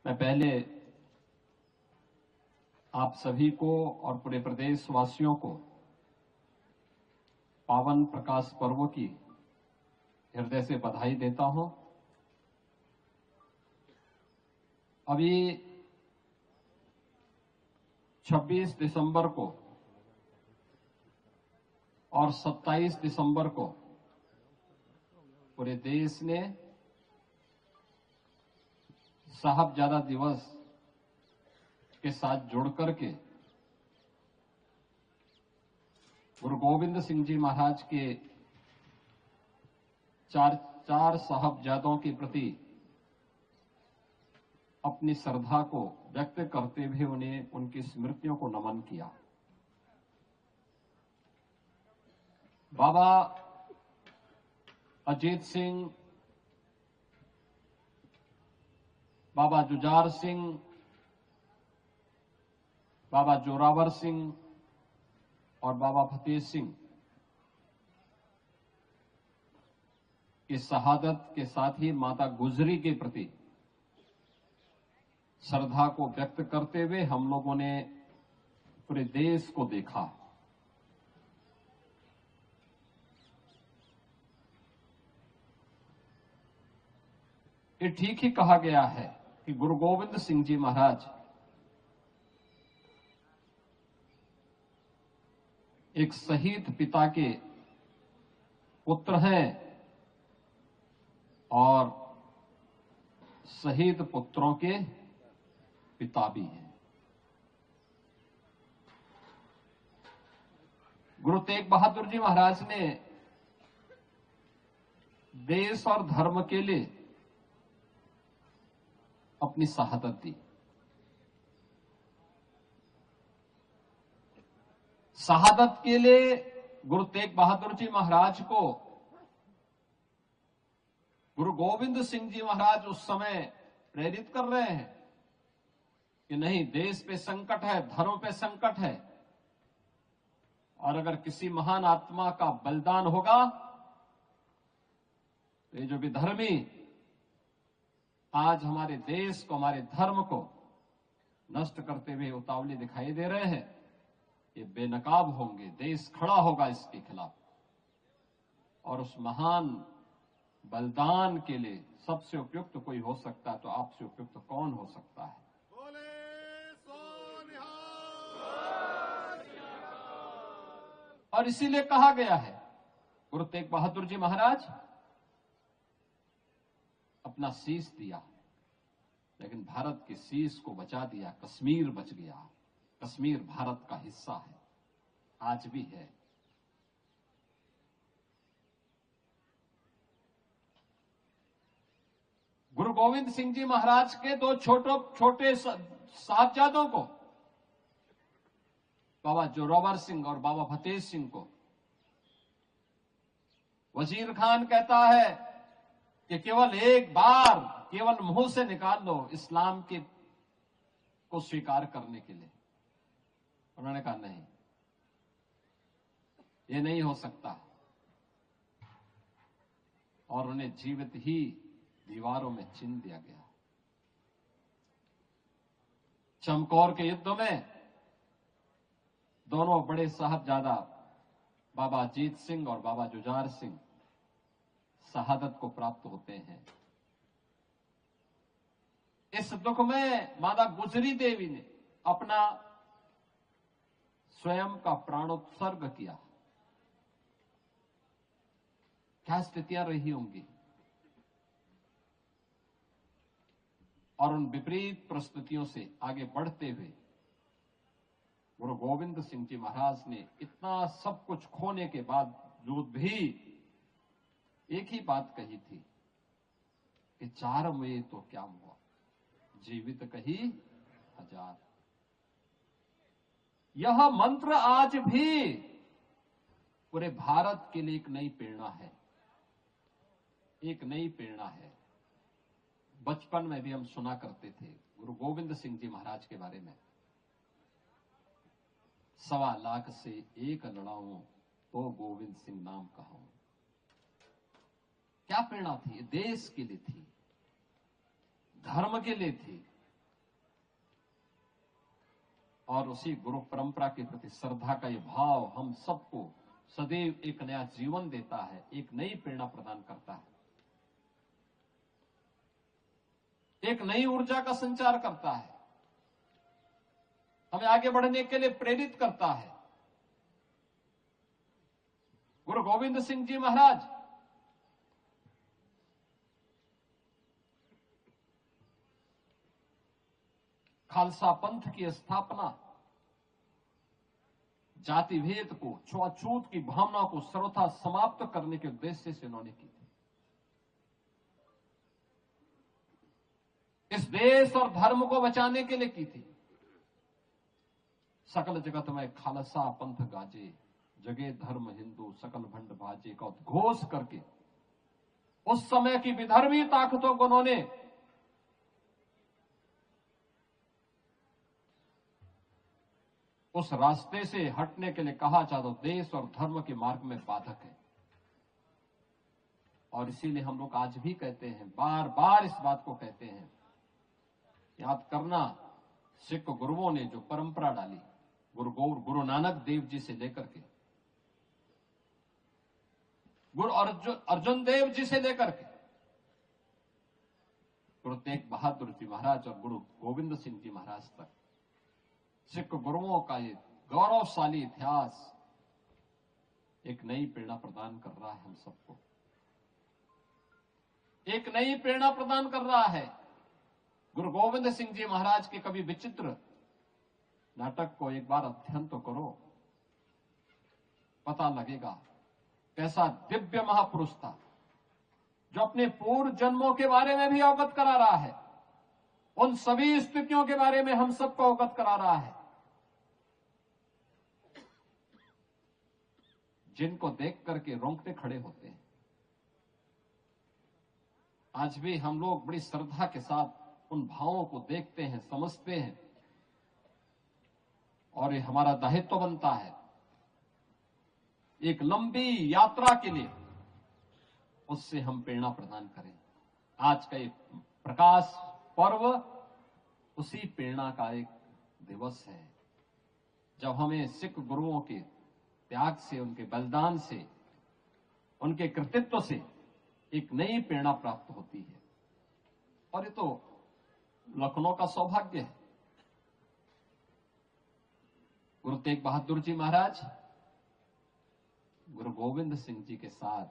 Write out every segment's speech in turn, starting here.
मैं पहले आप सभी को और पूरे प्रदेश वासियों को पावन प्रकाश पर्व की हृदय से बधाई देता हूं। अभी 26 दिसंबर को और 27 दिसंबर को पूरे देश ने साहबजादा दिवस के साथ जुड़कर के गुरु गोविंद सिंह जी महाराज के चार साहबजादों के प्रति अपनी श्रद्धा को व्यक्त करते हुए उन्हें उनकी स्मृतियों को नमन किया। बाबा अजीत सिंह, बाबा जुझार सिंह, बाबा जोरावर सिंह और बाबा फतेह सिंह की शहादत के साथ ही माता गुजरी के प्रति श्रद्धा को व्यक्त करते हुए हम लोगों ने पूरे देश को देखा। ये ठीक ही कहा गया है कि गुरु गोविंद सिंह जी महाराज एक शहीद पिता के पुत्र हैं और शहीद पुत्रों के पिता भी हैं। गुरु तेग बहादुर जी महाराज ने देश और धर्म के लिए अपनी शहादत दी। शहादत के लिए गुरु तेग बहादुर जी महाराज को गुरु गोविंद सिंह जी महाराज उस समय प्रेरित कर रहे हैं कि नहीं, देश पे संकट है, धर्म पे संकट है, और अगर किसी महान आत्मा का बलिदान होगा तो ये जो विधर्मी आज हमारे देश को, हमारे धर्म को नष्ट करते हुए उतावले दिखाई दे रहे हैं, ये बेनकाब होंगे, देश खड़ा होगा इसके खिलाफ। और उस महान बलिदान के लिए सबसे उपयुक्त कोई हो सकता है तो आपसे उपयुक्त कौन हो सकता है। और इसीलिए कहा गया है गुरु तेग बहादुर जी महाराज अपना शीश दिया, लेकिन भारत के शीश को बचा दिया। कश्मीर बच गया। कश्मीर भारत का हिस्सा है, आज भी है। गुरु गोविंद सिंह जी महाराज के दो छोटे साहबजादों को, बाबा जोरावर सिंह और बाबा फतेह सिंह को, वजीर खान कहता है कि केवल एक बार, केवल मुंह से निकाल लो इस्लाम के को स्वीकार करने के लिए। उन्होंने कहा नहीं, ये नहीं हो सकता, और उन्हें जीवित ही दीवारों में चिन दिया गया। चमकौर के युद्ध में दोनों बड़े साहबजादा बाबा अजीत सिंह और बाबा जुझार सिंह शहादत को प्राप्त होते हैं। इस दुख में माता गुजरी देवी ने अपना स्वयं का प्राणोत्सर्ग किया। क्या स्थितियां रही होंगी, और उन विपरीत परिस्थितियों से आगे बढ़ते हुए गुरु गोविंद सिंह जी महाराज ने इतना सब कुछ खोने के बावजूद भी एक ही बात कही थी कि 4 में तो क्या हुआ, जीवित कही 1000। यह मंत्र आज भी पूरे भारत के लिए एक नई प्रेरणा है, एक नई प्रेरणा है। बचपन में भी हम सुना करते थे गुरु गोविंद सिंह जी महाराज के बारे में, 1.25 लाख से एक लड़ाऊं तो गोविंद सिंह नाम कहूं। क्या प्रेरणा थी, देश के लिए थी, धर्म के लिए थी, और उसी गुरु परंपरा के प्रति श्रद्धा का ये भाव हम सबको सदैव एक नया जीवन देता है, एक नई प्रेरणा प्रदान करता है, एक नई ऊर्जा का संचार करता है, हमें आगे बढ़ने के लिए प्रेरित करता है। गुरु गोविंद सिंह जी महाराज खालसा पंथ की स्थापना जाति भेद को, छुआछूत की भावना को सर्वथा समाप्त करने के उद्देश्य से उन्होंने की थी। इस देश और धर्म को बचाने के लिए की थी। सकल जगत में खालसा पंथ गाजे, जगे धर्म हिंदू सकल भंड भाजे का उद्घोष करके उस समय की विधर्मी ताकतों को उन्होंने उस रास्ते से हटने के लिए कहा चाहे तो देश और धर्म के मार्ग में बाधक है। और इसीलिए हम लोग आज भी कहते हैं, बार बार इस बात को कहते हैं, याद करना सिख गुरुओं ने जो परंपरा डाली, गुरु नानक देव जी से लेकर के गुरु अर्जुन देव जी से लेकर के गुरु तेग बहादुर जी महाराज और गुरु गोविंद सिंह जी महाराज तक सिख गुरुओं का ये गौरवशाली इतिहास एक नई प्रेरणा प्रदान कर रहा है हम सबको, एक नई प्रेरणा प्रदान कर रहा है। गुरु गोविंद सिंह जी महाराज के कभी विचित्र नाटक को एक बार अध्ययन तो करो, पता लगेगा कैसा दिव्य महापुरुष था, जो अपने पूर्व जन्मों के बारे में भी अवगत करा रहा है, उन सभी स्थितियों के बारे में हम सबको अवगत करा रहा है, जिनको देख करके रोंगटे खड़े होते हैं। आज भी हम लोग बड़ी श्रद्धा के साथ उन भावों को देखते हैं, समझते हैं, और ये हमारा दायित्व बनता है एक लंबी यात्रा के लिए उससे हम प्रेरणा प्रदान करें। आज का ये प्रकाश पर्व उसी प्रेरणा का एक दिवस है, जब हमें सिख गुरुओं के त्याग से, उनके बलिदान से, उनके कृतित्व से एक नई प्रेरणा प्राप्त होती है। और ये तो लखनऊ का सौभाग्य है। गुरु तेग बहादुर जी महाराज गुरु गोविंद सिंह जी के साथ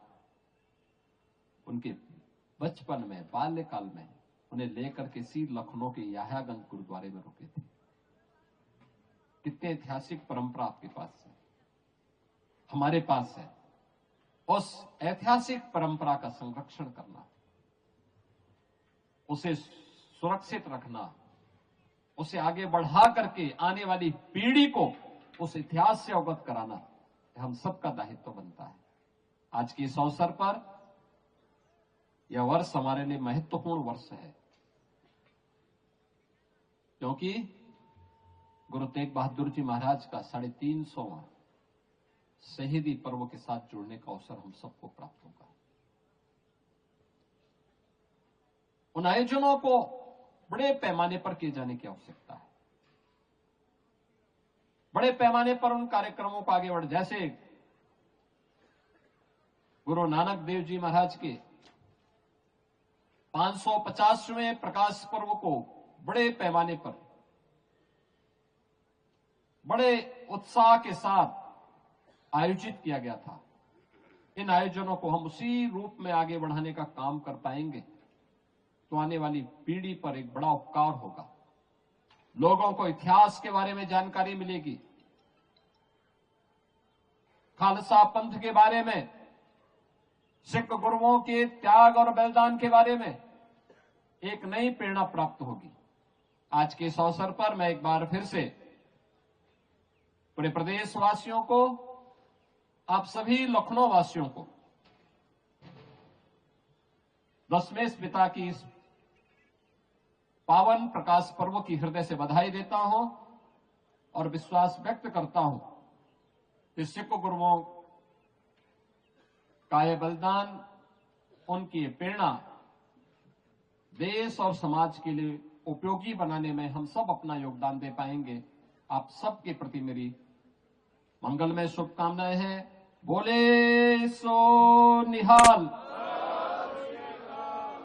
उनके बचपन में, बाल्यकाल में उन्हें लेकर के सी लखनऊ के याह्यागंज गुरुद्वारे में रुके थे। कितने ऐतिहासिक परंपरा आपके पास है, हमारे पास है। उस ऐतिहासिक परंपरा का संरक्षण करना, उसे सुरक्षित रखना, उसे आगे बढ़ा करके आने वाली पीढ़ी को उस इतिहास से अवगत कराना हम सबका दायित्व बनता है। आज के इस अवसर पर यह वर्ष हमारे लिए महत्वपूर्ण वर्ष है, क्योंकि गुरु तेग बहादुर जी महाराज का 350वां शहीदी पर्व के साथ जुड़ने का अवसर हम सबको प्राप्त होगा। उन आयोजनों को बड़े पैमाने पर किए जाने की आवश्यकता है। बड़े पैमाने पर उन कार्यक्रमों को आगे बढ़, जैसे गुरु नानक देव जी महाराज के 550वें प्रकाश पर्व को बड़े पैमाने पर, बड़े उत्साह के साथ आयोजित किया गया था। इन आयोजनों को हम उसी रूप में आगे बढ़ाने का काम कर पाएंगे तो आने वाली पीढ़ी पर एक बड़ा उपकार होगा। लोगों को इतिहास के बारे में जानकारी मिलेगी, खालसा पंथ के बारे में, सिख गुरुओं के त्याग और बलिदान के बारे में एक नई प्रेरणा प्राप्त होगी। आज के इस अवसर पर मैं एक बार फिर से पूरे प्रदेशवासियों को, आप सभी लखनऊ वासियों को 10वें पिता की इस पावन प्रकाश पर्व की हृदय से बधाई देता हूं और विश्वास व्यक्त करता हूं कि सिख गुरुओं का ये बलिदान, उनकी प्रेरणा देश और समाज के लिए उपयोगी बनाने में हम सब अपना योगदान दे पाएंगे। आप सबके प्रति मेरी मंगलमय शुभकामनाएं हैं। बोले सो निहाल।